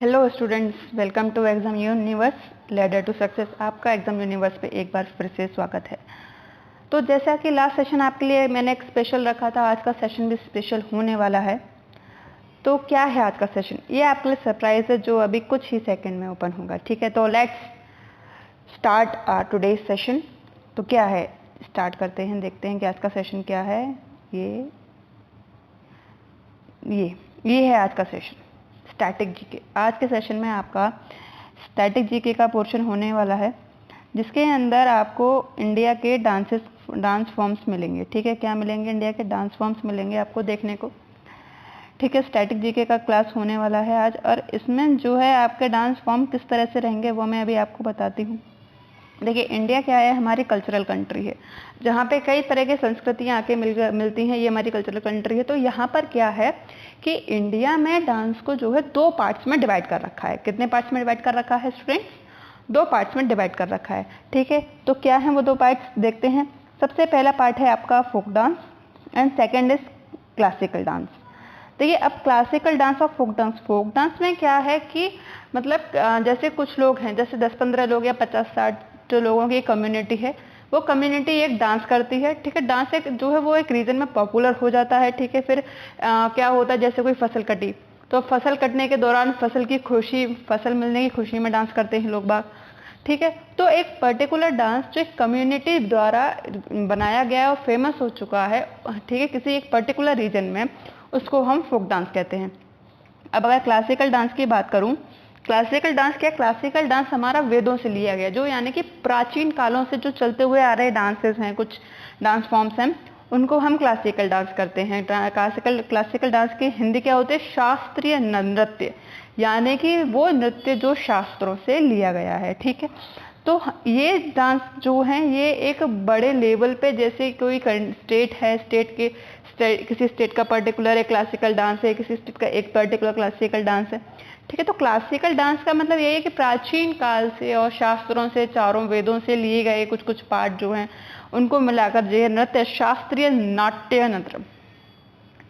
Hello students, welcome to exam universe ladder to success. आपका exam universe पे एक बार फिर से स्वागत है। तो जैसा कि लास्ट सेशन आपके लिए मैंने एक स्पेशल रखा था, आज का सेशन भी स्पेशल होने वाला है। तो क्या है आज का सेशन? ये आपके लिए सरप्राइज है जो अभी कुछ ही सेकंड में ओपन होगा। ठीक है, तो लेट्स स्टार्ट टुडेज सेशन। तो क्या है, स्टार्ट करते हैं, देखते हैं कि आज का सेशन क्या है। ये है आज का सेशन, स्टैटिक जीके। आज के सेशन में आपका स्टैटिक जीके का पोर्शन होने वाला है, जिसके अंदर आपको इंडिया के डांस फॉर्म्स मिलेंगे। ठीक है, क्या मिलेंगे? इंडिया के डांस फॉर्म्स मिलेंगे आपको देखने को। ठीक है, स्टैटिक जीके का क्लास होने वाला है आज, और इसमें जो है आपके डांस फॉर्म किस तरह से रहेंगे वो मैं अभी आपको बताती हूँ। देखिए, इंडिया क्या है, हमारी कल्चरल कंट्री है, जहाँ पे कई तरह की संस्कृतियाँ आके मिलती हैं। ये हमारी कल्चरल कंट्री है। तो यहाँ पर क्या है कि इंडिया में डांस को जो है दो पार्ट्स में डिवाइड कर रखा है। कितने पार्ट्स में डिवाइड कर रखा है स्टूडेंट्स? दो पार्ट्स में डिवाइड कर रखा है। ठीक है, तो क्या है वो दो पार्ट्स, देखते हैं। सबसे पहला पार्ट है आपका folk dance and second is classical dance. देखिए, अब क्लासिकल डांस और फोक डांस में क्या है कि मतलब जैसे कुछ लोग हैं, जैसे 10-15 लोग या 50-60 लोगों की कम्युनिटी है, वो कम्युनिटी एक डांस करती है। ठीक है, डांस एक जो है वो एक रीजन में पॉपुलर हो जाता है। ठीक है, फिर क्या होता है, जैसे कोई फसल कटी, तो फसल कटने के दौरान फसल मिलने की खुशी में डांस करते हैं लोग बाग। ठीक है, तो एक पर्टिकुलर डांस जो एक कम्युनिटी द्वारा बनाया गया और फेमस हो चुका है, ठीक है, किसी एक पर्टिकुलर रीजन में, उसको हम फोक डांस कहते हैं। अब अगर क्लासिकल डांस की बात करूं, क्लासिकल डांस क्या? क्लासिकल डांस हमारा वेदों से लिया गया, जो यानी कि प्राचीन कालों से जो चलते हुए आ रहे डांसेस हैं, कुछ डांस फॉर्म्स हैं, उनको हम क्लासिकल डांस करते हैं। क्लासिकल डांस की हिंदी क्या होते हैं? शास्त्रीय नृत्य, यानी कि वो नृत्य जो शास्त्रों से लिया गया है। ठीक है, तो ये डांस जो है ये एक बड़े लेवल पे, जैसे कोई स्टेट है, किसी स्टेट का पर्टिकुलर एक क्लासिकल डांस है, किसी स्टेट का एक पर्टिकुलर क्लासिकल डांस है। ठीक है, तो क्लासिकल डांस का मतलब ये है कि प्राचीन काल से और शास्त्रों से, चारों वेदों से लिए गए कुछ कुछ पार्ट जो हैं उनको मिलाकर जो नृत्य, शास्त्रीय नाट्य नृत्य।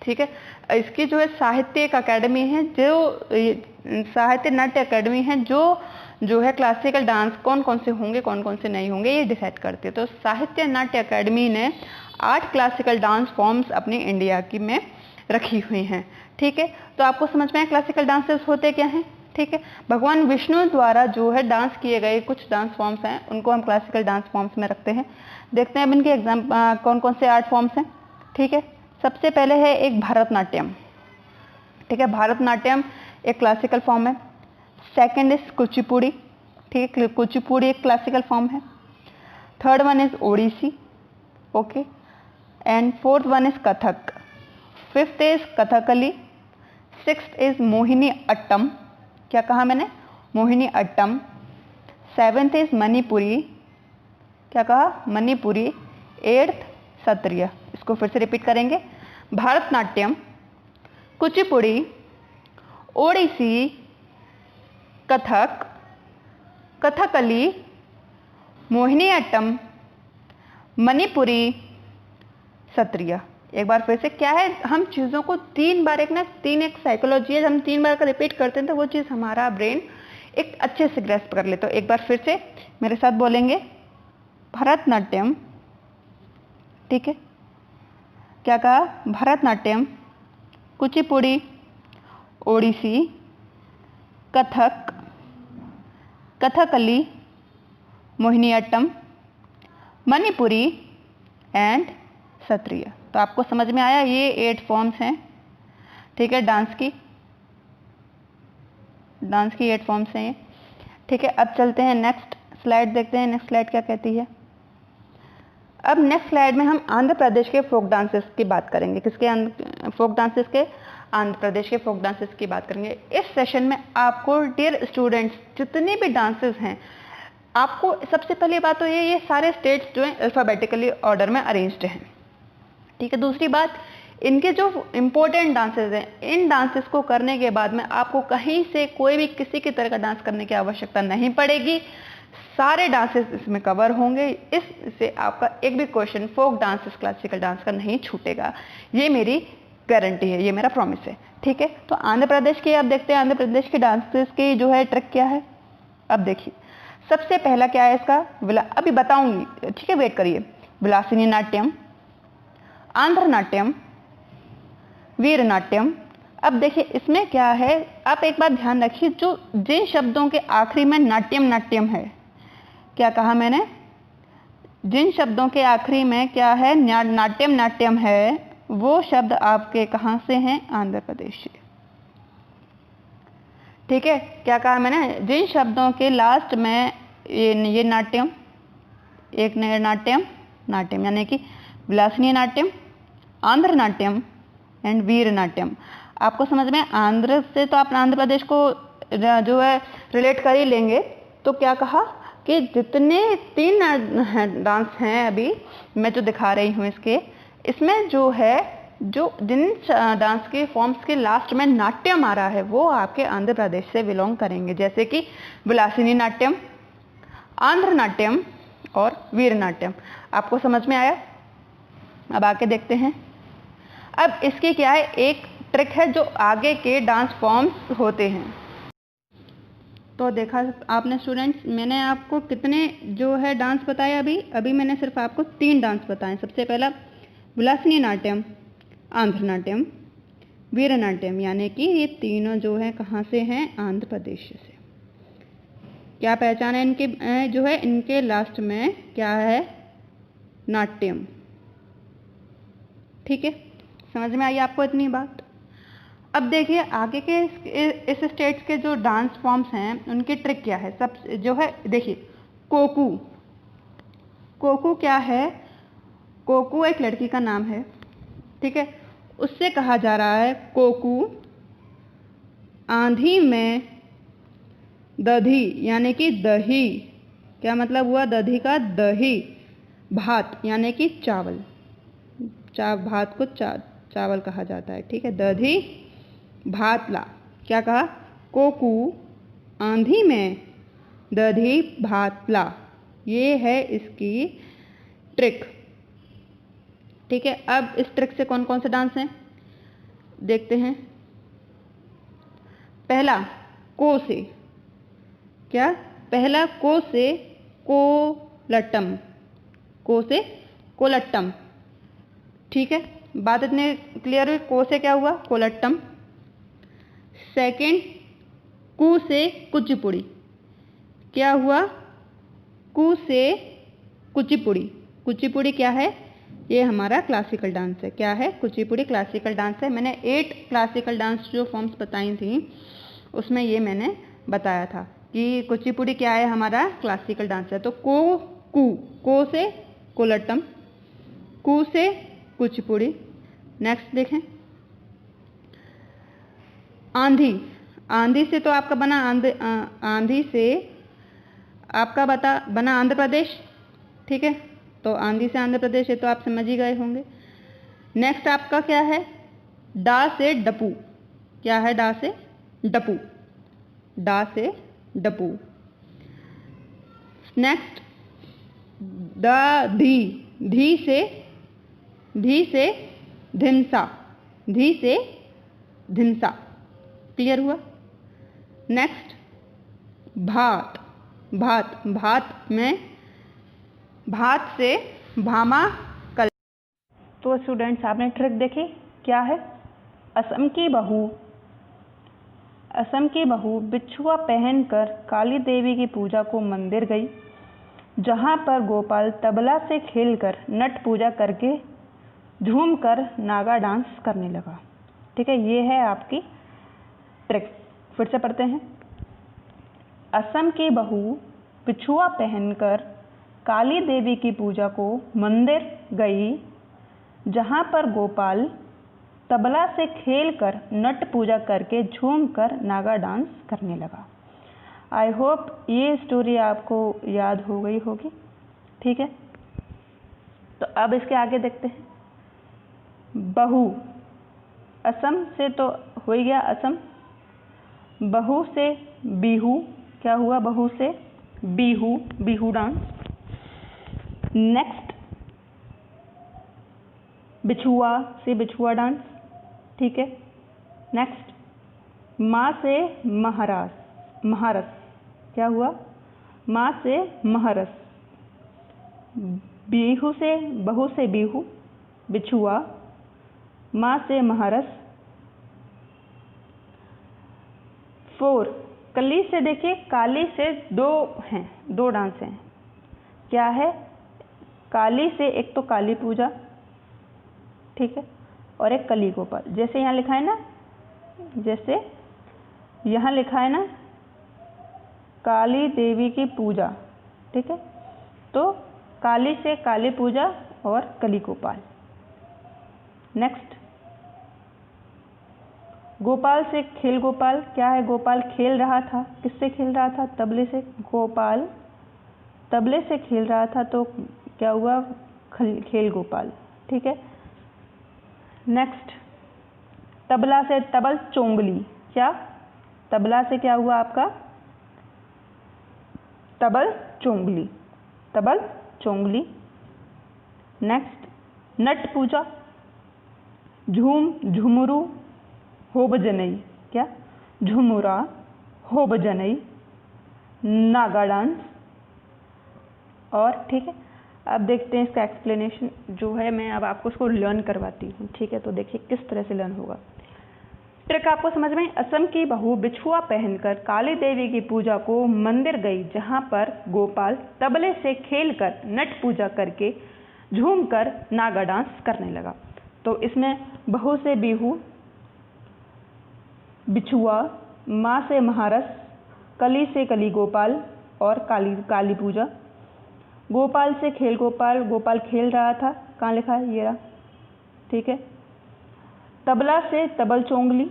ठीक है, इसकी जो है साहित्य एक अकेडमी है, जो साहित्य नाट्य अकेडमी है, जो है क्लासिकल डांस कौन कौन से होंगे, कौन कौन से नहीं होंगे, ये डिसाइड करते हैं। तो साहित्य नाट्य अकेडमी ने 8 क्लासिकल डांस फॉर्म्स अपनी इंडिया की में रखी हुई हैं। ठीक है, तो आपको समझ में आया क्लासिकल डांसेस होते क्या हैं। ठीक है, भगवान विष्णु द्वारा जो है डांस किए गए कुछ डांस फॉर्म्स हैं, उनको हम क्लासिकल डांस फॉर्म्स में रखते हैं। देखते हैं अब इनके कौन कौन से 8 फॉर्म्स हैं। ठीक है, सबसे पहले है एक भरतनाट्यम। ठीक है, भरतनाट्यम एक क्लासिकल फॉर्म है। Second is Kuchipudi. ठीक है, कुचिपुड़ी एक क्लासिकल फॉर्म है। Third one is Odissi. Okay, and fourth one is Kathak. Fifth is Kathakali. Sixth is Mohiniyattam. क्या कहा मैंने? Mohiniyattam. Seventh is Manipuri. क्या कहा? मणिपुरी। एट्थ सत्रिय। इसको फिर से रिपीट करेंगे। भरतनाट्यम, कुचिपुड़ी, ओडिसी, कथक, कथकली, मोहिनी अट्टम, मणिपुरी, सत्रिय। एक बार फिर से, क्या है, हम चीज़ों को 3 बार एक साइकोलॉजी है, हम 3 बार का रिपीट करते हैं तो वो चीज़ हमारा ब्रेन एक अच्छे से ग्रैस्प कर लेता है। एक बार फिर से मेरे साथ बोलेंगे, भरतनाट्यम। ठीक है, क्या कहा? भरतनाट्यम, कुचिपुड़ी, ओडिसी, कथक, कथकली, मोहिनीअट्टम, मणिपुरी एंड सत्रिय। तो आपको समझ में आया, ये 8 फॉर्म्स हैं। ठीक है, डांस की 8 फॉर्म्स हैं ये। ठीक है, अब चलते हैं नेक्स्ट स्लाइड, देखते हैं नेक्स्ट स्लाइड क्या कहती है। अब नेक्स्ट स्लाइड में हम आंध्र प्रदेश के फोक डांसेस की बात करेंगे। किसके? फोक डांसेस के, आंध्र प्रदेश के फोक डांसेस की बात करेंगे। इस सेशन में आपको डियर स्टूडेंट्स जितने भी डांसेस हैं, आपको सबसे पहली बात तो ये सारे स्टेट्स जो हैं अल्फ़ाबेटिकली ऑर्डर में अरेंज्ड हैं। ठीक है, दूसरी बात, इनके जो इम्पोर्टेंट डांसेस हैं, इन डांसेस को करने के बाद में आपको कहीं से कोई भी किसी की तरह का डांस करने की आवश्यकता नहीं पड़ेगी। सारे डांसेस इसमें कवर होंगे। इससे आपका एक भी question folk dances, classical dance का नहीं छूटेगा। ये मेरी गारंटी है, ये मेरा प्रॉमिस है। ठीक है, तो आंध्र प्रदेश के अब देखते हैं आंध्र प्रदेश के डांसेस की जो है ट्रिक क्या है। अब देखिए सबसे पहला क्या है इसका, अभी बताऊंगी, ठीक है, वेट करिए। विलासिनी नाट्यम, आंध्र नाट्यम, वीर नाट्यम। अब देखिए इसमें क्या है, आप एक बात ध्यान रखिए, जो जिन शब्दों के आखिरी में नाट्यम नाट्यम है, क्या कहा मैंने, जिन शब्दों के आखिरी में क्या है नाट्यम नाट्यम है, वो शब्द आपके कहाँ से हैं, आंध्र प्रदेश से। ठीक है, क्या कहा मैंने, जिन शब्दों के लास्ट में ये नाट्यम, एक नाट्यम नाट्यम, यानी कि विलासिनी नाट्यम, आंध्र नाट्यम एंड वीर नाट्यम। आपको समझ में, आंध्र से तो आप आंध्र प्रदेश को जो है रिलेट कर ही लेंगे। तो क्या कहा कि जितने 3 डांस हैं अभी मैं जो दिखा रही हूँ इसमें जो है, जो जिन डांस के फॉर्म्स के लास्ट में नाट्यम आ रहा है वो आपके आंध्र प्रदेश से बिलोंग करेंगे, जैसे कि विलासिनी नाट्यम, आंध्र नाट्यम और वीर नाट्यम। आपको समझ में आया? अब आके देखते हैं। अब इसकी क्या है, एक ट्रिक है जो आगे के डांस फॉर्म्स होते हैं। तो देखा आपने स्टूडेंट्स, मैंने आपको कितने जो है डांस बताए, अभी मैंने सिर्फ आपको 3 डांस बताए। सबसे पहला विलासिनी नाट्यम, आंध्र नाट्यम, वीर नाट्यम, यानी कि ये तीनों जो है कहाँ से हैं, आंध्र प्रदेश से। क्या पहचान है इनकी, जो है इनके लास्ट में क्या है, नाट्यम। ठीक है, समझ में आई आपको इतनी बात? अब देखिए आगे के इस स्टेट्स के जो डांस फॉर्म्स हैं उनकी ट्रिक क्या है। सब जो है देखिए, कोकू, कोकू क्या है, कोकू एक लड़की का नाम है। ठीक है, उससे कहा जा रहा है कोकू आंधी में दधी, यानी कि दही। क्या मतलब हुआ दधी का, दही, भात यानी कि चावल, भात को चावल कहा जाता है। ठीक है, दधी भात ला। क्या कहा, कोकू आंधी में दधी भात ला, ये है इसकी ट्रिक। ठीक है, अब इस ट्रिक से कौन कौन से डांस हैं देखते हैं। पहला को से, क्या, पहला को से कोलट्टम, को से कोलट्टम। ठीक है, बात इतने क्लियर हुई, को से क्या हुआ, कोलट्टम। सेकंड, कू से कुचिपुड़ी, क्या हुआ, कू से कुचिपुड़ी। कुचिपुड़ी क्या है, ये हमारा क्लासिकल डांस है। क्या है, कुचिपुड़ी क्लासिकल डांस है। मैंने 8 क्लासिकल डांस जो फॉर्म्स बताई थी उसमें ये मैंने बताया था कि कुचिपुड़ी क्या है, हमारा क्लासिकल डांस है। तो को से कोलट्टम, कू से कुचिपुड़ी। नेक्स्ट देखें, आंधी, आंधी से तो आपका बना आंधी से आपका बना आंध्र प्रदेश। ठीक है, तो आंधी से आंध्र प्रदेश है तो आप समझ ही गए होंगे। नेक्स्ट आपका क्या है, डा से डपू। क्या है, डा से डपू, डा से डपू। नेक्स्ट धी, धी से धिमसा, धी से धिमसा। क्लियर हुआ? नेक्स्ट भात, भात में भात से भामा कल। तो स्टूडेंट्स आपने ट्रिक देखी, क्या है, असम की बहू बिछुआ पहनकर काली देवी की पूजा को मंदिर गई, जहां पर गोपाल तबला से खेलकर नट पूजा करके झूमकर नागा डांस करने लगा। ठीक है, ये है आपकी ट्रिक। फिर से पढ़ते हैं। असम की बहू बिछुआ पहनकर काली देवी की पूजा को मंदिर गई, जहां पर गोपाल तबला से खेलकर नट पूजा करके झूमकर नागा डांस करने लगा। आई होप ये स्टोरी आपको याद हो गई होगी। ठीक है, तो अब इसके आगे देखते हैं। बहू, असम से तो हो ही गया असम। बहू से बिहू, क्या हुआ, बहू से बिहू, बिहू डांस। नेक्स्ट बिछुआ से बिछुआ डांस। ठीक है। नेक्स्ट, माँ से महारस, क्या हुआ? माँ से महारस। बहू से बिहू, बिछुआ। माँ से महारस। 4, कली से, देखिए काली से दो डांस हैं। क्या है? काली से एक तो काली पूजा, ठीक है, और एक कली गोपाल। जैसे यहाँ लिखा है ना, जैसे यहाँ लिखा है ना काली देवी की पूजा, ठीक है, तो काली से काली पूजा और कली गोपाल। नेक्स्ट, गोपाल से खेल गोपाल। क्या है? गोपाल खेल रहा था। किससे खेल रहा था? तबले से। गोपाल तबले से खेल रहा था, तो क्या हुआ? खेल गोपाल, ठीक है। नेक्स्ट, तबला से तबल चोंगली। क्या? तबला से क्या हुआ आपका? तबल चोंगली, तबल चोंगली। नेक्स्ट, नट पूजा, झुमरू, होब जनई। क्या? झुमुरा, होब जनई, नागा डांस। और ठीक है, अब देखते हैं इसका एक्सप्लेनेशन जो है, मैं अब आपको उसको लर्न करवाती हूँ, ठीक है। तो देखिए किस तरह से लर्न होगा। ट्रिक आपको समझ में? असम की बहू बिछुआ पहनकर काली देवी की पूजा को मंदिर गई, जहाँ पर गोपाल तबले से खेलकर नट पूजा करके झूमकर नागा डांस करने लगा। तो इसमें बहू से बिहू, बिछुआ, माँ से महारस, कली से कली गोपाल और काली पूजा। गोपाल से खेल गोपाल, गोपाल खेल रहा था। कहाँ लिखा है? ये रहा, ठीक है। तबला से तबल चोंगली,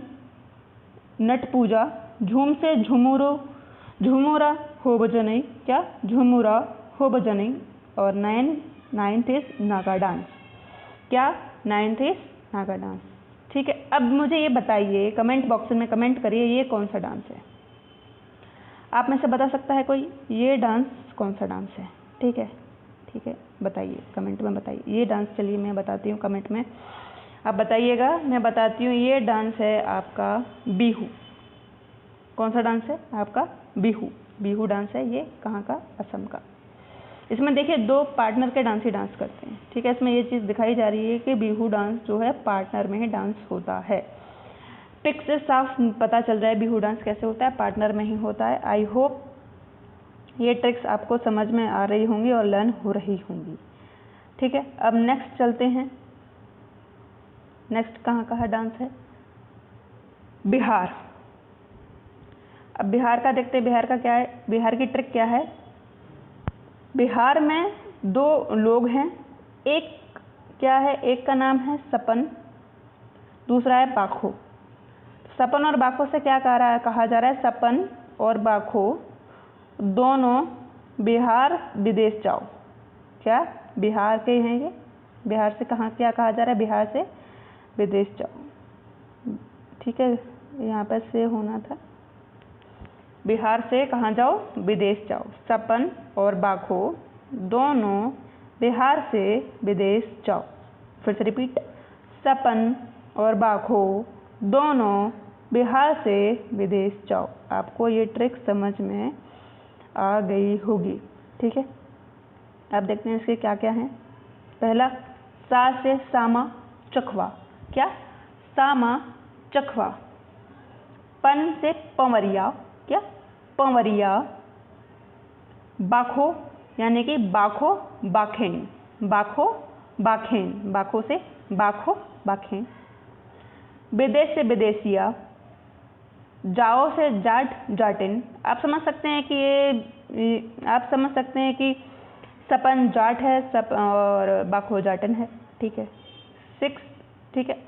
नट पूजा। झूम से झुमुरा, होब जनई। क्या? झुमुरा, होब जनई। और नाइन्थ इज नागा डांस। क्या? नाइन्थ इज नागा डांस, ठीक है। अब मुझे ये बताइए, कमेंट बॉक्स में कमेंट करिए, ये कौन सा डांस है? आप में से बता सकता है कोई? ये डांस कौन सा डांस है? ठीक है, ठीक है, बताइए कमेंट में, बताइए ये डांस। चलिए मैं बताती हूँ कमेंट में, आप बताइएगा, मैं बताती हूँ। ये डांस है आपका बिहू। कौन सा डांस है आपका? बिहू डांस है। ये कहाँ का? असम का। इसमें देखिए 2 पार्टनर के डांस ही डांस करते हैं, ठीक है। इसमें ये चीज़ दिखाई जा रही है कि बिहू डांस जो है पार्टनर में ही डांस होता है। पिक से साफ पता चल रहा है बिहू डांस कैसे होता है, पार्टनर में ही होता है। आई होप ये ट्रिक्स आपको समझ में आ रही होंगी और लर्न हो रही होंगी, ठीक है। अब नेक्स्ट चलते हैं। नेक्स्ट कहाँ डांस है? बिहार। अब बिहार का देखते हैं, बिहार का क्या है? बिहार की ट्रिक क्या है? बिहार में 2 लोग हैं। एक क्या है? एक का नाम है सपन, दूसरा है बाखो। सपन और बाखो से क्या कहा जा रहा है? सपन और बाखो दोनों बिहार विदेश जाओ। क्या? बिहार के हैं ये। बिहार से क्या कहा जा रहा है? बिहार से विदेश जाओ, ठीक है। यहाँ पर से होना था, बिहार से कहाँ जाओ? विदेश जाओ। सपन और बाखो दोनों बिहार से विदेश जाओ। फिर से रिपीट, सपन और बाखो दोनों बिहार से विदेश जाओ। आपको ये ट्रिक समझ में आ गई होगी, ठीक है। अब देखते हैं इसके क्या क्या हैं। पहला, सा से सामा चखवा। क्या? सामा चखवा। पन से पंवरिया। क्या? पंवरिया। बाखो यानी कि बाखो बाखेन, बाखो बाखेन, बाखो से बाखो बाखेन। विदेश से विदेशिया। जाओ से जाट जाटिन। आप समझ सकते हैं कि सपन जाट है, और बाखो जाटिन है, ठीक है। 6, ठीक है।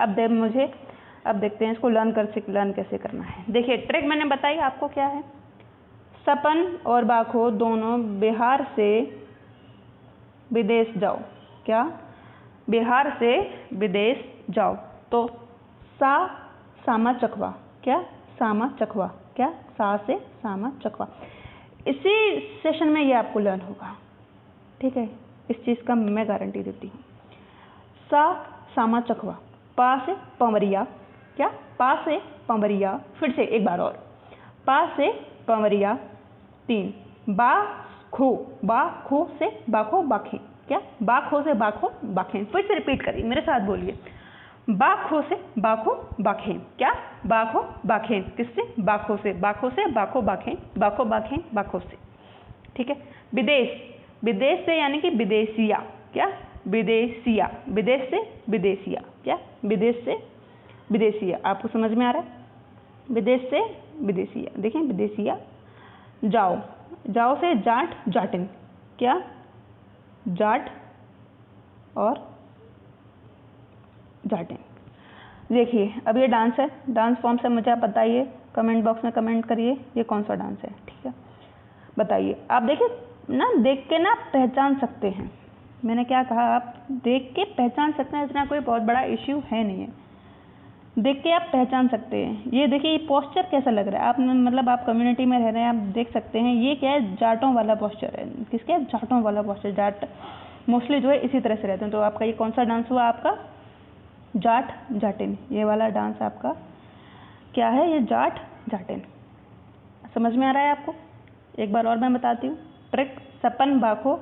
अब देखते हैं इसको लर्न कैसे करना है। देखिए ट्रिक मैंने बताई आपको क्या है। सपन और बाखो दोनों बिहार से विदेश जाओ। क्या? बिहार से विदेश जाओ। तो सामा चखवा। क्या? सामा चखवा। क्या? सा से सामा चखवा। इसी सेशन में ये आपको लर्न होगा, ठीक है। इस चीज़ का मैं गारंटी देती हूँ। सामा चखवा। पा से पंवरिया। क्या, पा से पंवरिया, फिर से एक बार और, पा से पंवरिया 3, बा खो से बाखो बाखें, क्या, बाखो से बाखो बाखें, फिर से रिपीट करिए मेरे साथ बोलिए, बाखो से बाखो बाखें, क्या, बाखो बाखें, किससे, बाखो से बाखो बाखें, बाखो बाखें बाखो से। ठीक है। विदेश, विदेश से यानी कि विदेशिया, क्या, विदेशिया, विदेश से विदेशिया, क्या, विदेश से विदेशिया, आपको समझ में आ रहा है, विदेश से विदेशिया, देखें विदेशिया। जाओ, जाओ से जाट जाटिन, क्या, जाट और जाटिन। देखिए अब ये डांस है, डांस फॉर्म से मुझे आप बताइए, कमेंट बॉक्स में कमेंट करिए ये कौन सा डांस है। ठीक है, बताइए। आप देखिए ना, देख के ना पहचान सकते हैं, मैंने क्या कहा, आप देख के पहचान सकते हैं, इतना कोई बहुत बड़ा इश्यू है नहीं है, देख के आप पहचान सकते हैं। ये देखिए, ये पोस्चर कैसा लग रहा है, आप मतलब आप कम्युनिटी में रह रहे हैं, आप देख सकते हैं ये क्या है, जाटों वाला पोस्चर है। किसके, जाटों वाला पोस्चर, जाट मोस्टली जो है इसी तरह से रहते हैं। तो आपका ये कौन सा डांस हुआ, आपका जाट जाटिन, ये वाला डांस आपका क्या है, ये जाट जाटिन। समझ में आ रहा है आपको? एक बार और मैं बताती हूँ ट्रिक। सपन बाखो,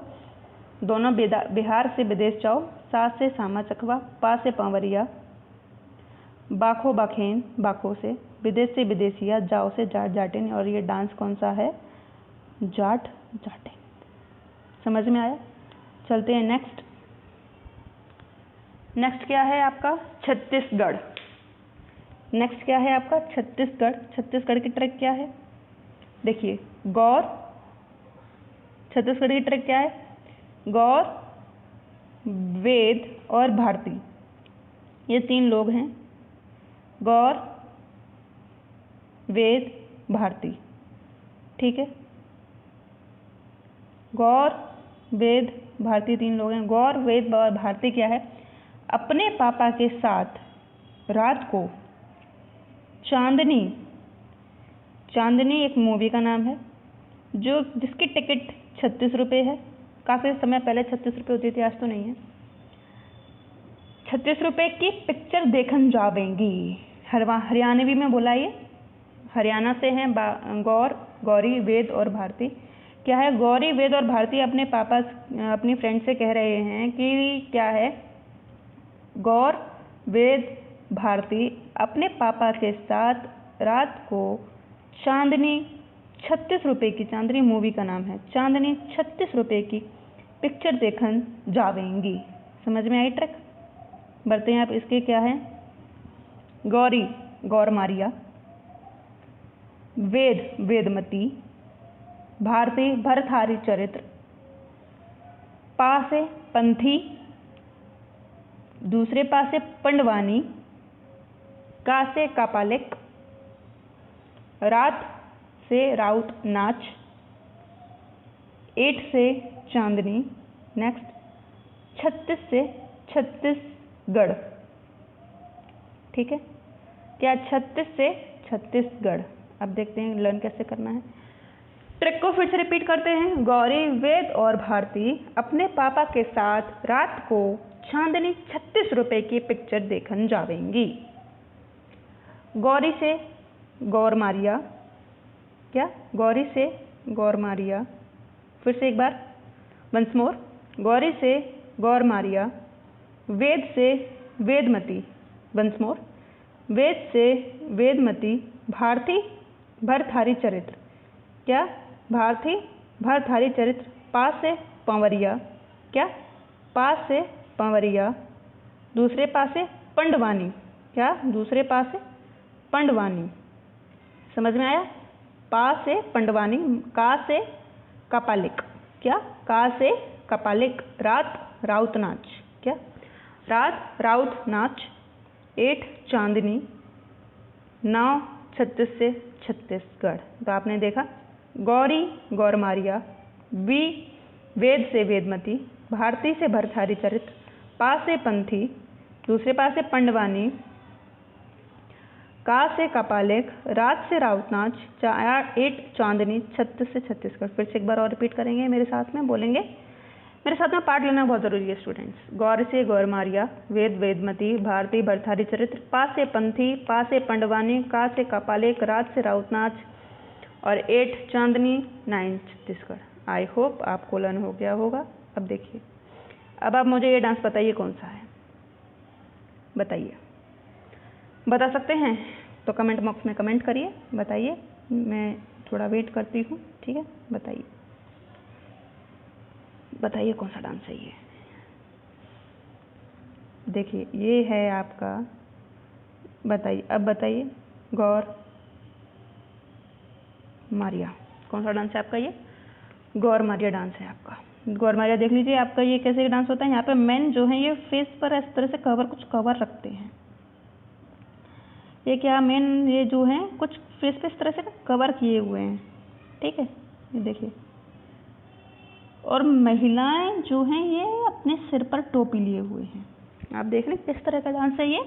दोनों बिहार से विदेश जाओ, सा से सामा चकवा, पा से पांवरिया, बाखो बाखेन बाखो से, विदेश से विदेशिया, जाओ से जाट जाटिन। और ये डांस कौन सा है, जाट जाटिन। समझ में आया? चलते हैं नेक्स्ट। नेक्स्ट क्या है आपका, छत्तीसगढ़। नेक्स्ट क्या है आपका, छत्तीसगढ़। छत्तीसगढ़ की ट्रिक क्या है, देखिए, गौर, छत्तीसगढ़ की ट्रिक क्या है, गौर, वेद और भारती, ये 3 लोग हैं, गौर, वेद, भारती। ठीक है, गौर, वेद, भारती 3 लोग हैं। गौर, वेद और भारती क्या है, अपने पापा के साथ रात को चांदनी, चांदनी एक मूवी का नाम है, जो जिसकी टिकट 36 रुपये है। काफ़ी समय पहले 36 रुपये होती थी, आज तो नहीं है। 36 रुपये की पिक्चर देखन जावेंगी। हरियाणवी में बोला, ये हरियाणा से हैं गौर, गौरी, वेद और भारती। क्या है, गौरी, वेद और भारती अपने पापा, अपनी फ्रेंड से कह रहे हैं कि क्या है, गौर, वेद, भारती अपने पापा के साथ रात को चांदनी 36 रुपये की, चांदनी मूवी का नाम है, चांदनी 36 रुपये की पिक्चर देखन जावेंगी। समझ में आई ट्रिक? बढ़ते हैं आप, इसके क्या है, गौरी, गौर मारिया, वेद, वेदमती, भारती, भरथारी चरित्र, पा से पंथी, दूसरे पा से पंडवानी, का से कापालिक, रात से राउत नाच, 8 से चांदनी। नेक्स्ट 36 से छत्तीसगढ़। ठीक है, क्या, 36 से छत्तीसगढ़। अब देखते हैं लर्न कैसे करना है। ट्रिक को फिर से रिपीट करते हैं। गौरी, वेद और भारती अपने पापा के साथ रात को चांदनी 36 रुपये की पिक्चर देखन जावेंगी। गौरी से गौर मारिया, क्या, गौरी से गौर मारिया, फिर से एक बार, वंस मोर, गौरी से गौर मारिया, वेद से वेदमती, वंस मोर, वेद से वेदमती, भारती, भरथारी चरित्र, क्या, भारती, भरथारी चरित्र, पा से पंवरिया, क्या, पा से पंवरिया, दूसरे पा से पंडवानी, क्या, दूसरे पा से पंडवानी। समझ में आया? पा से पंडवानी, का से कपालिक, क्या, का से कपालिक, रात राउत नाच, क्या, रात राउत नाच, 8 चांदनी, 9 36 से छत्तीसगढ़। तो आपने देखा, गौरी, गौर मारिया, वेद से वेदमती, भारती से भरथारी चरित्र, पा से पंथी, दूसरे पा से पंडवानी, का से कपालिक, रात से राउतनाच, 8 चांदनी, 36 से छत्तीसगढ़। फिर से एक बार और रिपीट करेंगे, मेरे साथ में बोलेंगे। मेरे साथ में पाठ लेना बहुत ज़रूरी है स्टूडेंट्स। गौर से गौरमारिया, वेद वेदमती, भारती भरथारी चरित्र, पा से पंथी, पा से पंडवानी, का से कपालेक, रात से राउतनाच और 8 चांदनी 9 छत्तीसगढ़। आई होप आपको लर्न हो गया होगा। अब देखिए, अब आप मुझे ये डांस बताइए कौन सा है, बताइए। बता सकते हैं तो कमेंट बॉक्स में कमेंट करिए, बताइए। मैं थोड़ा वेट करती हूँ, ठीक है। बताइए बताइए कौन सा डांस है ये। देखिए ये है आपका, बताइए अब बताइए। गौर मारिया, कौन सा डांस है आपका ये? गौर मारिया डांस है आपका। गौर मारिया देख लीजिए आपका ये कैसे डांस होता है। यहाँ पे मेन जो है ये फेस पर इस तरह से कुछ कवर रखते हैं। ये क्या मेन ये जो है कुछ फेस पे इस तरह से कवर किए हुए हैं, ठीक है। ये देखिए, और महिलाएं जो हैं ये अपने सिर पर टोपी लिए हुए हैं। आप देख लें किस तरह का डांस है ये।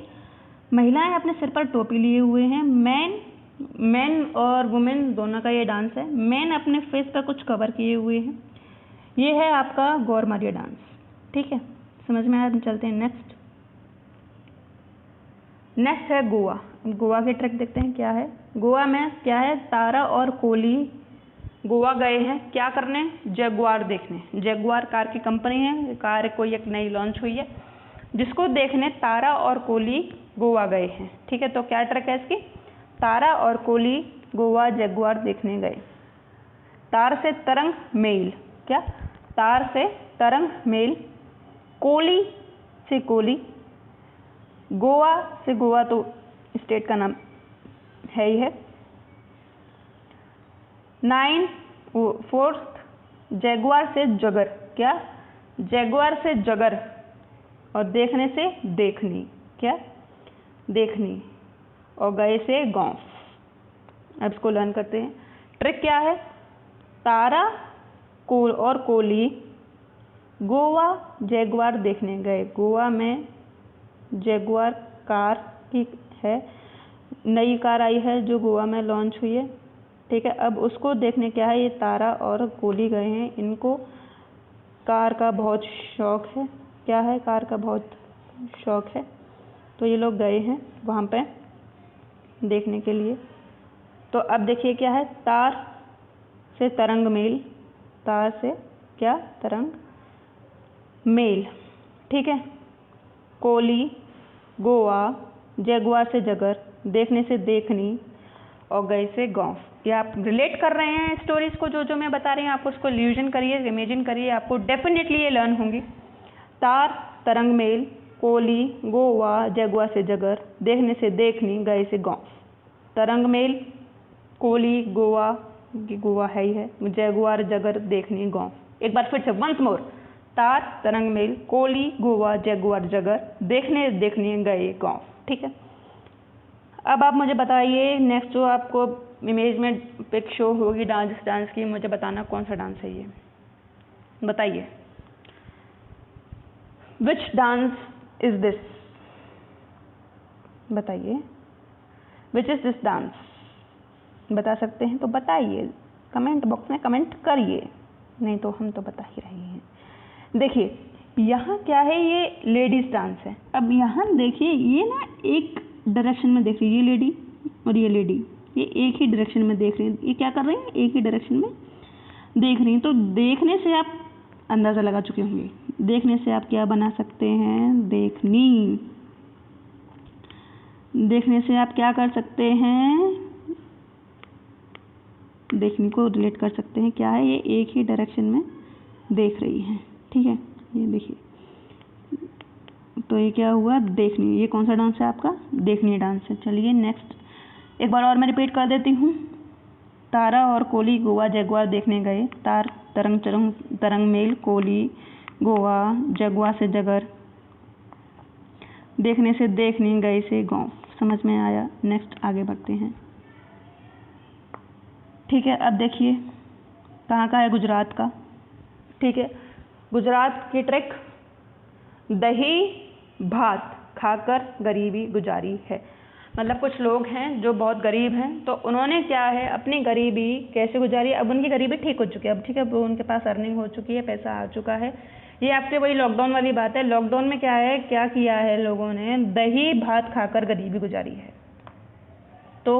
महिलाएं अपने सिर पर टोपी लिए हुए हैं। मैन और वुमेन दोनों का ये डांस है। मैन अपने फेस पर कुछ कवर किए हुए हैं। ये है आपका गौर मारिया डांस, ठीक है। समझ में आया? चलते हैं नेक्स्ट है गोवा। गोवा के ट्रिक देखते हैं क्या है। गोवा में क्या है, तारा और कोहली गोवा गए हैं क्या करने? जगुआर देखने। जगुआर कार की कंपनी है, कार कोई एक नई लॉन्च हुई है जिसको देखने तारा और कोहली गोवा गए हैं, ठीक है। तो क्या ट्रिक है इसकी? तारा और कोहली गोवा जगुआर देखने गए। तार से तरंग मेल, क्या? तार से तरंग मेल, कोहली से कोहली, गोवा से गोवा तो स्टेट का नाम है ही है। 4th जगुआर से जगर, क्या? जगुआर से जगर, और देखने से देखनी, क्या? देखनी, और गए से गांव। अब इसको लर्न करते हैं। ट्रिक क्या है? तारा और कोहली गोवा जगुआर देखने गए। गोवा में जगुआर कार की है, नई कार आई है जो गोवा में लॉन्च हुई है, ठीक है। अब उसको देखने क्या है, ये तारा और कोहली गए हैं। इनको कार का बहुत शौक है, क्या है? कार का बहुत शौक है, तो ये लोग गए हैं वहाँ पे देखने के लिए। तो अब देखिए क्या है, तार से तरंग मेल, तार से क्या? तरंग मेल, ठीक है। कोहली गोवा, जगुआर से जगर, देखने से देखनी, और गए से गांव। ये आप रिलेट कर रहे हैं स्टोरीज को, जो मैं बता रही हूँ आपको उसको इल्यूजन करिए, इमेजिन करिए, आपको डेफिनेटली ये लर्न होंगी। तार तरंग मेल, कोहली गोवा जगुआर से जगर, देखने से देखनी, गए से गांव। तरंग मेल, कोहली गोवा, गोवा है ही है, जगुआर जगर, देखनी, गांव। एक बार फिर से वंस मोर। तार तरंग मेल, कोहली गोवा जगुआर जगर, देखने देखनी, गए गांव, ठीक है। अब आप मुझे बताइए नेक्स्ट जो आपको इमेज में पिक शो होगी डांस की, मुझे बताना कौन सा डांस है ये, बताइए। विच डांस इज दिस, बताइए। विच इज दिस डांस, बता सकते हैं तो बताइए, कमेंट बॉक्स में कमेंट करिए, नहीं तो हम तो बता ही रहे हैं। देखिए यहाँ क्या है, ये लेडीज डांस है। अब यहाँ देखिए ये ना एक डायरेक्शन में देख रही है, ये लेडी और ये लेडी, ये एक ही डायरेक्शन में देख रही है। ये क्या कर रही है? एक ही डायरेक्शन में देख रही हैं। तो देखने से आप अंदाज़ा लगा चुके होंगे। देखने से आप क्या बना सकते हैं? देखनी। देखने से आप क्या कर सकते हैं? देखने को रिलेट कर सकते हैं। क्या है? ये एक ही डायरेक्शन में देख रही है, ठीक है। ये देखिए, तो ये क्या हुआ? देखनी। ये कौन सा डांस है आपका? देखनी डांस है। चलिए नेक्स्ट एक बार और मैं रिपीट कर देती हूँ। तारा और कोहली गोवा जगुआर देखने गए। तार तरंग मेल, कोहली गोवा जगुआर से जगर, देखने से देखनी, गए से गांव। समझ में आया? नेक्स्ट आगे बढ़ते हैं, ठीक है। अब देखिए कहाँ का है? गुजरात का, ठीक है। गुजरात की ट्रिक, दही भात खाकर गरीबी गुजारी है। मतलब कुछ लोग हैं जो बहुत गरीब हैं, तो उन्होंने क्या है अपनी गरीबी कैसे गुजारी। अब उनकी गरीबी ठीक हो चुकी है, अब ठीक है, वो उनके पास अर्निंग हो चुकी है, पैसा आ चुका है, ये आपके वही लॉकडाउन वाली बात है। लॉकडाउन में क्या है, क्या किया है लोगों ने, दही भात खाकर गरीबी गुजारी है। तो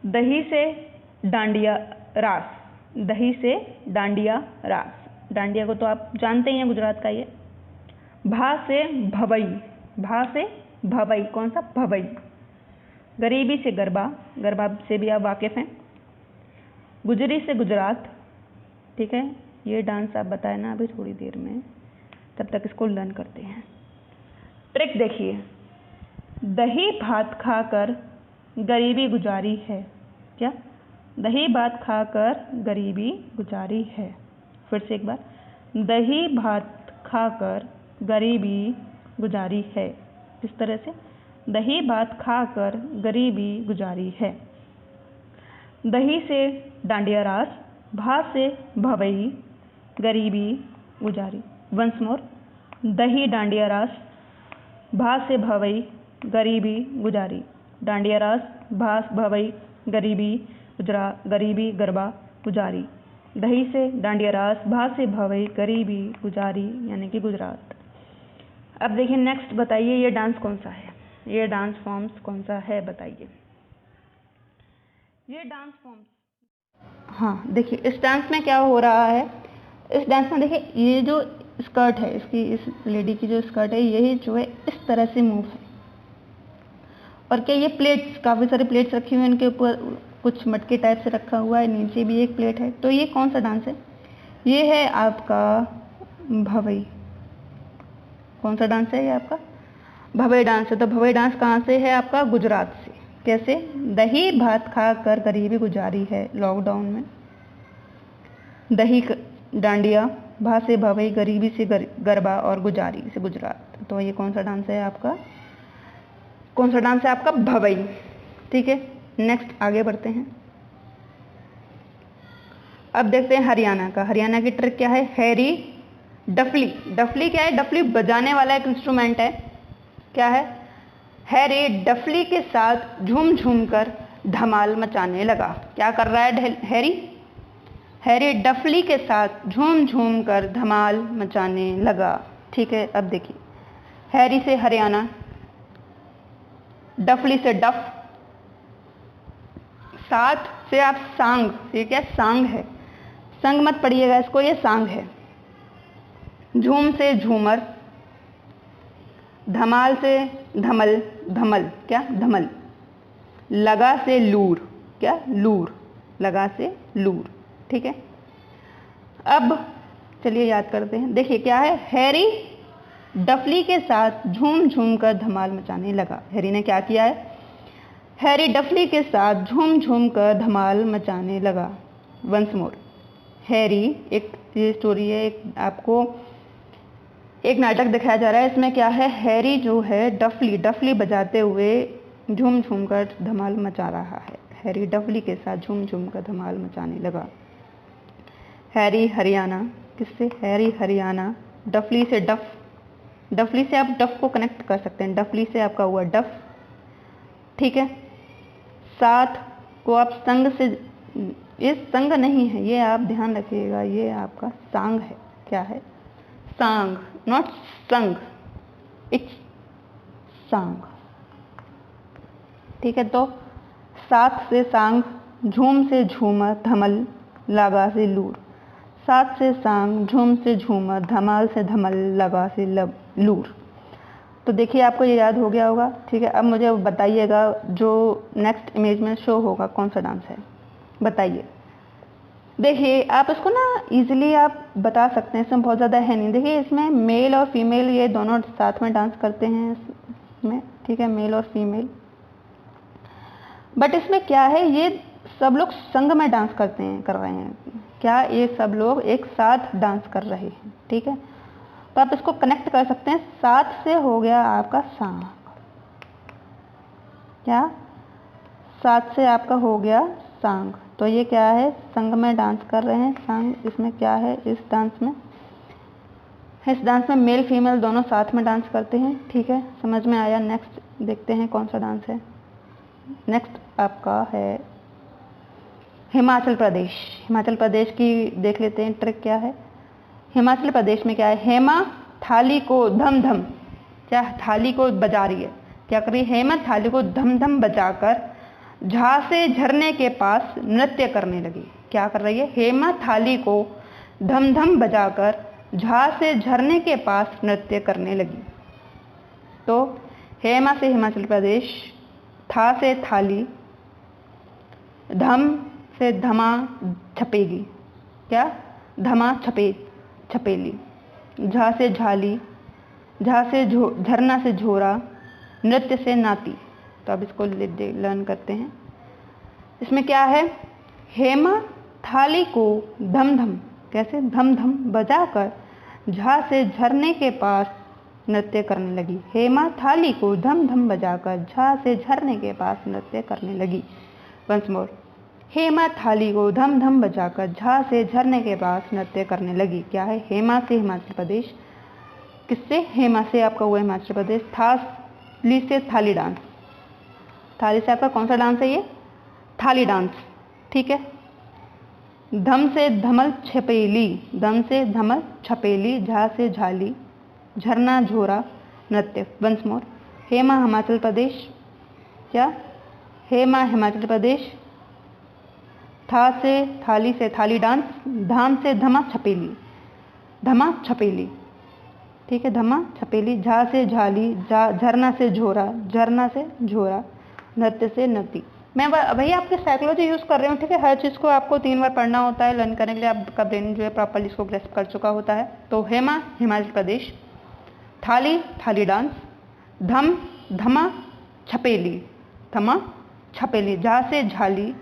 दही से डांडिया रास, दही से डांडिया रास, डांडिया को तो आप जानते ही हैं, गुजरात का ये। भा से भवई, भा से भवई, कौन सा, भवई। गरीबी से गरबा, गरबा से भी आप वाकिफ हैं। गुजरी से गुजरात, ठीक है। ये डांस आप बताए ना अभी थोड़ी देर में, तब तक इसको लर्न करते हैं। ट्रिक देखिए, दही भात खाकर गरीबी गुजारी है, क्या, दही भात खाकर गरीबी गुजारी है। फिर से एक बार, दही भात खाकर गरीबी गुजारी है। इस तरह से दही भात खाकर गरीबी गुजारी है। दही से डांडिया रास, भात से भवई, गरीबी गुजारी। वंस मोर, दही डांडिया रास, भात से भवई, गरीबी गुजारी। डांडिया रास, भात भवई, गरीबी गरीबी गरबा गुजारी। दही से डांडिया रास, भात से भवई, गरीबी गुजारी, यानी कि गुजरात। अब देखिए नेक्स्ट, बताइए ये डांस कौन सा है, ये डांस फॉर्म्स कौन सा है, बताइए ये डांस फॉर्म्स। हाँ देखिए, इस डांस में क्या हो रहा है, इस डांस में देखिए ये जो स्कर्ट है इसकी, इस लेडी की जो स्कर्ट है, यही जो है इस तरह से मूव है। और क्या ये प्लेट्स, काफ़ी सारे प्लेट्स रखी हुई हैं, इनके ऊपर कुछ मटके टाइप से रखा हुआ है, नीचे भी एक प्लेट है। तो ये कौन सा डांस है, ये है आपका भवई। कौन सा डांस है ये आपका, भवई डांस है। तो भवई डांस कहाँ से है आपका, गुजरात से। कैसे, दही भात खाकर गरीबी गुजारी है लॉकडाउन में, दही डांडिया, भात से भवई, गरीबी से गरबा, और गुजारी से गुजरात। तो ये कौन सा डांस है आपका, कौन सा डांस है आपका, भवई। ठीक है, नेक्स्ट आगे बढ़ते हैं। अब देखते हैं हरियाणा का। हरियाणा की ट्रिक क्या है, हैरी डफली। डफली क्या है, डफली बजाने वाला एक इंस्ट्रूमेंट है। क्या है, हैरी डफली के साथ झूम झूम कर धमाल मचाने लगा। क्या कर रहा है हैरी, हैरी डफली के साथ झूम झूम कर धमाल मचाने लगा। ठीक है, अब देखिए, हैरी से हरियाणा, डफली से डफ, साथ से आप सांग, ये क्या सांग है, संग मत पढ़िएगा इसको, ये सांग है। झूम से झूमर, धमाल से धमल, धमल क्या, धमल। लगा से लूर, क्या, लूर, लगा से लूर। ठीक है, अब चलिए याद करते हैं। देखिए क्या है, हैरी डफली के साथ झूम झूम कर धमाल मचाने लगा। हैरी ने क्या किया है, हैरी डफली के साथ झूम झूम कर धमाल मचाने लगा। वंस मोर, हैरी, एक ये स्टोरी है, एक आपको एक नाटक दिखाया जा रहा है। इसमें क्या है, हैरी जो है डफली बजाते हुए झूम झूम कर धमाल मचा रहा है। हैरी डफली के साथ झूम झूम कर धमाल मचाने लगा। हैरी हरियाणा, किससे, हैरी हरियाणा, डफली से डफ, डफली से आप डफ को कनेक्ट कर सकते हैं, डफली से आपका हुआ डफ। ठीक है, साथ को आप संग से, ये संग नहीं है, ये आप ध्यान रखिएगा, ये आपका सांग है। क्या है, सांग, नॉट संग, इट्स सांग। ठीक है, तो साथ से सांग, झूम से झूमर, धमल, लगा से लूर। साथ से सांग, झूम से झूमर, धमाल से धमल, लगा से लूर। तो देखिए आपको ये याद हो गया होगा। ठीक है, अब मुझे बताइएगा जो नेक्स्ट इमेज में शो होगा कौन सा डांस है, बताइए। देखिए आप इसको ना इजीली आप बता सकते हैं, इसमें बहुत ज़्यादा है नहीं। देखिए इसमें मेल और फीमेल ये दोनों साथ में डांस करते हैं इसमें, ठीक है, मेल और फीमेल। बट इसमें क्या है, ये सब लोग संग में डांस कर रहे हैं। क्या, ये सब लोग एक साथ डांस कर रहे हैं। ठीक है, तो आप इसको कनेक्ट कर सकते हैं। साथ से हो गया आपका सांग, क्या, साथ से आपका हो गया सांग। तो ये क्या है, संग में डांस कर रहे हैं, सांग। इसमें क्या है, इस डांस में मेल फीमेल दोनों साथ में डांस करते हैं। ठीक है, समझ में आया। नेक्स्ट देखते हैं कौन सा डांस है। नेक्स्ट आपका है हिमाचल प्रदेश। हिमाचल प्रदेश की देख लेते हैं ट्रिक क्या है। हिमाचल प्रदेश में क्या है, हेमा थाली को धम धम, क्या थाली को बजा रही है, क्या कर रही है, हेमा थाली को धम धम बजाकर झा से झरने के पास नृत्य करने लगी। क्या कर रही है, हेमा थाली को धम धम बजाकर झा से झरने के पास नृत्य करने लगी। तो हेमा से हिमाचल प्रदेश, था से थाली, धम से धमा छपेली, क्या धमा छपेली, झा से झाली, झा से झरना से झोरा, नृत्य से नाती। तो अब इसको लर्न करते हैं। इसमें क्या है, हेमा थाली को धम धम, कैसे धम धम बजाकर झा से झरने के पास नृत्य करने लगी। हेमा थाली को धम धम बजाकर झा से झरने के पास नृत्य करने लगी। वंस मोर, हेमा थाली को धम धम बजाकर झा से झरने के पास नृत्य करने लगी। क्या है, हेमा से हिमाचल प्रदेश, किससे, हेमा से आपका हुआ हिमाचल प्रदेश, थाली से थाली डांस, थाली से आपका कौन सा डांस है, ये थाली डांस, ठीक है। धम से धमल छपेली, धम से धमल छपेली, झा से झाली, झरना झोरा, नृत्य। वंस मोर, हेमा हिमाचल प्रदेश, क्या हेमा हिमाचल प्रदेश, था से थाली डांस, धाम से धमा छपेली, ठीक है, धमा छपेली, झा से झाली, झरना से झोरा, नृत्य से नृत्य। मैं वही आपकी साइकोलॉजी यूज़ कर रही हूँ, ठीक है। हर चीज़ को आपको 3 बार पढ़ना होता है, लर्न करने के लिए आपका ब्रेन जो है प्रॉपर्ली इसको ग्रेस्प कर चुका होता है। तो हेमा हिमाचल प्रदेश, थाली डांस, धमा छपेली, झा से झाली,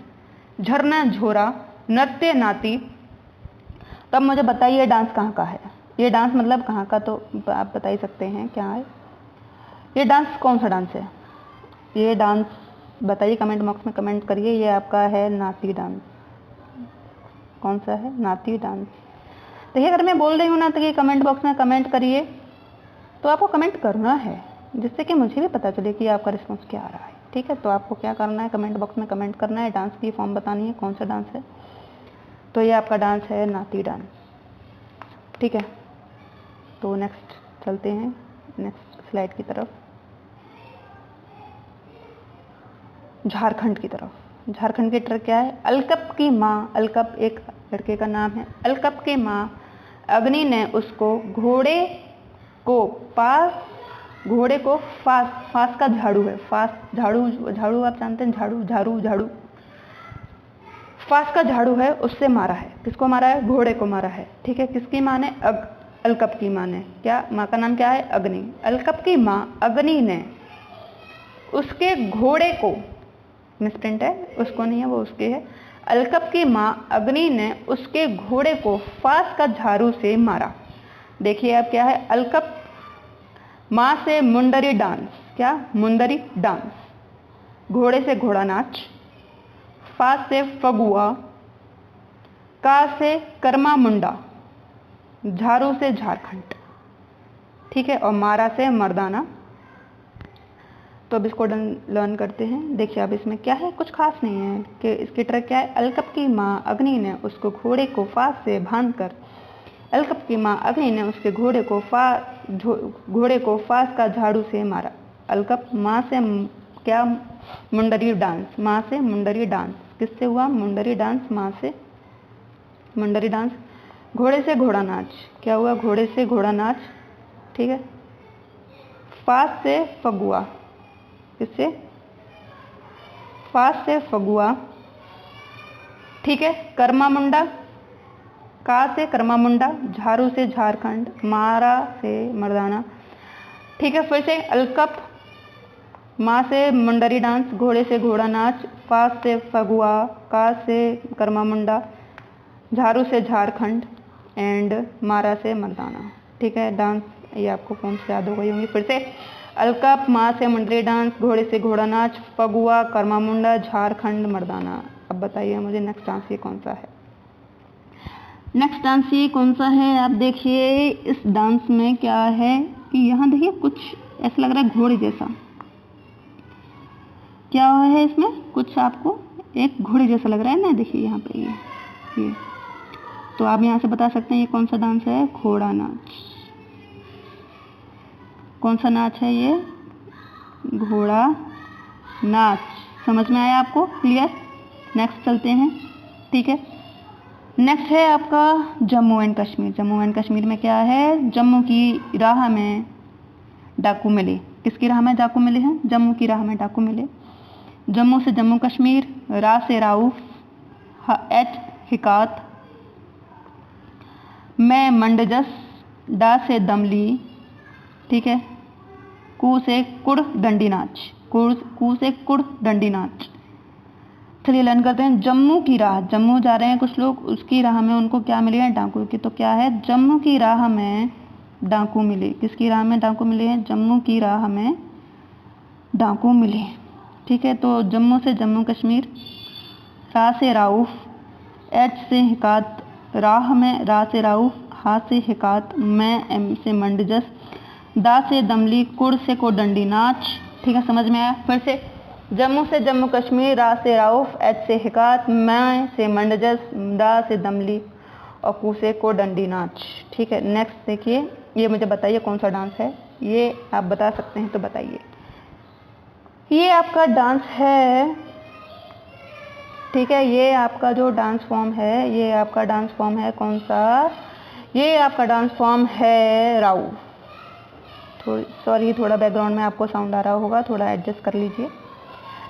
झरना झोरा, नृत्य नाती। तब मुझे बताइए डांस कहाँ का है, ये डांस मतलब कहाँ का, तो आप बता ही सकते हैं क्या है ये डांस, कौन सा डांस है ये डांस, बताइए कमेंट बॉक्स में कमेंट करिए। ये आपका है नाती डांस, कौन सा है, नाती डांस। देखिए अगर मैं बोल रही हूँ ना तो ये कमेंट बॉक्स में कमेंट करिए, तो आपको कमेंट करना है जिससे कि मुझे भी पता चले कि आपका रिस्पॉन्स क्या आ रहा है, ठीक है। तो आपको क्या करना है, कमेंट बॉक्स में कमेंट करना है, डांस की फॉर्म बतानी है कौन सा डांस है। तो ये आपका डांस है नाती डांस, ठीक है। तो नेक्स्ट चलते हैं नेक्स्ट स्लाइड की तरफ, झारखंड की तरफ। झारखंड की तरफ क्या है, अलकप की माँ, अलकप एक लड़के का नाम है, अलकप की माँ अग्नि ने उसको घोड़े को फास का झाड़ू है, फास झाड़ू आप जानते हैं, झाड़ू फास का झाड़ू है, उससे मारा है। किसको मारा है, घोड़े को मारा है, ठीक है। किसकी माँ ने, अलकप की माँ ने, क्या माँ का नाम क्या है, अग्नि। अलकप की माँ अग्नि ने उसके घोड़े को, मिसप्रिंट है, उसको नहीं है वो उसके है। अलकप की माँ अग्नि ने उसके घोड़े को फास का झाड़ू से मारा। देखिए अब क्या है, अलकप माँ से मुंडरी डांस, क्या मुंडरी डांस, घोड़े से घोड़ा नाच, फास से फगुआ, का से कर्मा मुंडा, झाड़ू से झारखंड, ठीक है, और मारा से मर्दाना। तो अब इसको लर्न करते हैं। देखिए अब इसमें क्या है, कुछ खास नहीं है कि इसकी ट्रिक क्या है, अलकप की माँ अग्नि ने उसको घोड़े को फास से बांधकर, अलकप की माँ अग्नि ने उसके घोड़े को फास का झाड़ू से मारा। अलकप माँ से क्या, मुंडरी डांस, माँ से मुंडरी डांस, किससे हुआ, मुंडरी डांस, माँ से मुंडरी डांस। घोड़े से घोड़ा नाच, क्या हुआ, घोड़े से घोड़ा नाच, ठीक है। फास से फगुआ, किससे, फास से फगुआ, ठीक है। कर्मा मुंडा, का से कर्मा मुंडा, झाड़ू से झारखंड, मारा से मर्दाना, ठीक है। फिर से अलकप माँ से मुंडरी डांस, घोड़े से घोड़ा नाच, फास से फगुआ, का से कर्मा मुंडा, झाड़ू से झारखंड एंड मारा से मर्दाना, ठीक है। डांस ये आपको फॉर्म से याद हो गई होंगी। फिर से अलकप माँ से मुंडरी डांस, घोड़े से घोड़ा नाच, फगुआ, कर्मा मुंडा, झारखंड, मर्दाना। अब बताइए मुझे नेक्स्ट डांस ये कौन सा है, नेक्स्ट डांस ये कौन सा है। आप देखिए इस डांस में क्या है कि यहाँ देखिए कुछ ऐसा लग रहा है घोड़े जैसा, क्या है इसमें, कुछ आपको एक घोड़े जैसा लग रहा है ना, देखिए यहाँ पे ये तो आप यहाँ से बता सकते हैं ये कौन सा डांस है, घोड़ा नाच। कौन सा नाच है ये, घोड़ा नाच। समझ में आया आपको, क्लियर। नेक्स्ट चलते हैं, ठीक है। नेक्स्ट है आपका जम्मू एंड कश्मीर। जम्मू एंड कश्मीर में क्या है, जम्मू की राह में डाकू मिले। किसकी राह में डाकू मिले हैं, जम्मू की राह में डाकू मिले। जम्मू से जम्मू कश्मीर, रा से राउफ, एच हिकात, मैं मंडजस, डा से दमली, ठीक है। कू से कुड़ डंडी नाच, कू से कुड़ डंडी नाच। चलिए लर्न करते हैं। जम्मू की राह, जम्मू जा रहे हैं कुछ लोग, उसकी राह में उनको क्या मिले हैं, डाकू की। तो क्या है, जम्मू की राह में डाकू मिले। किसकी राह में डाकू मिले हैं, जम्मू की राह में डाकू मिले, ठीक है। तो जम्मू से जम्मू कश्मीर, रा से राउफ, एच से हिकात, राह में रा से राउफ, हा से हिकात, मैं एम से मंडजस, दा से दमली, कुड़ से को डंडी नाच, ठीक है। समझ में आया। फिर से जम्मू से जम्मू कश्मीर, रा से राउफ, एच से हिकात, मैं से मंडजस, दा से दमली और कू से को डंडी नाच, ठीक है। नेक्स्ट देखिए, ये मुझे बताइए कौन सा डांस है, ये आप बता सकते हैं तो बताइए। ये आपका डांस है, ठीक है। ये आपका जो डांस फॉर्म है, ये आपका डांस फॉर्म है कौन सा, ये आपका डांस फॉर्म है राउफ। सॉरी, थोड़ा बैकग्राउंड में आपको साउंड आ रहा होगा, थोड़ा एडजस्ट कर लीजिए,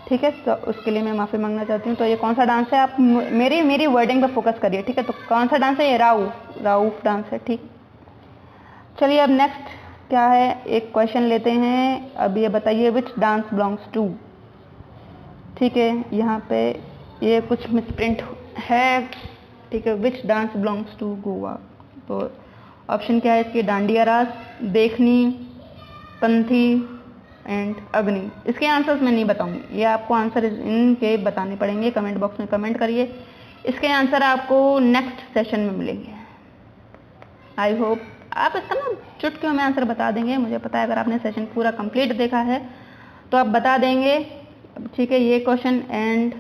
ठीक है। तो उसके लिए मैं माफ़ी मांगना चाहती हूँ। तो ये कौन सा डांस है, आप मेरी वर्डिंग पर फोकस करिए, ठीक है। तो कौन सा डांस है, ये राउफ डांस है, ठीक। चलिए अब नेक्स्ट क्या है, एक क्वेश्चन लेते हैं। अब ये बताइए विच डांस बिलोंग्स टू, ठीक है। यहाँ पे ये कुछ मिसप्रिंट है, ठीक है। Which dance belongs to Goa. तो ऑप्शन क्या है इसकी, डांडिया रास, देखनी, पंथी एंड अग्नि। इसके आंसर्स मैं नहीं बताऊंगी, ये आपको आंसर इनके बताने पड़ेंगे। कमेंट बॉक्स में कमेंट करिए, इसके आंसर आपको नेक्स्ट सेशन में मिलेंगे। आई होप आप इसका ना चुटकियों में आंसर बता देंगे। मुझे पता है अगर आपने सेशन पूरा कंप्लीट देखा है तो आप बता देंगे, ठीक है। ये क्वेश्चन एंड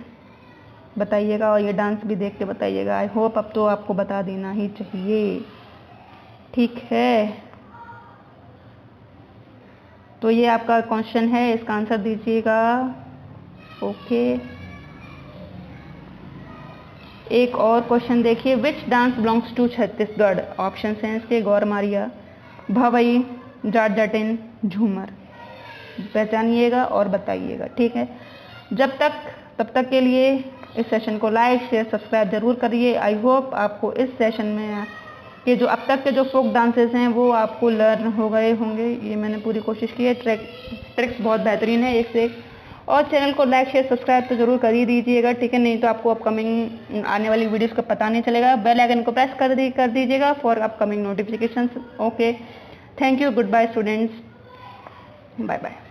बताइएगा और ये डांस भी देख के बताइएगा। आई होप अब तो आपको बता देना ही चाहिए, ठीक है। तो ये आपका क्वेश्चन है, इसका आंसर दीजिएगा, ओके। एक और क्वेश्चन देखिए, which dance belongs to Chhattisgarh. Option हैं इसके, गौरमारिया, भवई, जाट जटिन, झूमर। पहचानिएगा और बताइएगा, ठीक है। तब तक के लिए इस सेशन को लाइक शेयर सब्सक्राइब जरूर करिए। आई होप आपको इस सेशन में कि जो अब तक के जो फोक डांसेस हैं वो आपको लर्न हो गए होंगे। ये मैंने पूरी कोशिश की है, ट्रिक्स बहुत बेहतरीन है एक से एक। और चैनल को लाइक शेयर सब्सक्राइब तो जरूर कर ही दीजिएगा, ठीक है। नहीं तो आपको अपकमिंग आने वाली वीडियोस का पता नहीं चलेगा। बेल आइकन को प्रेस कर दीजिएगा for upcoming notifications, okay. Thank you, good bye students, bye bye.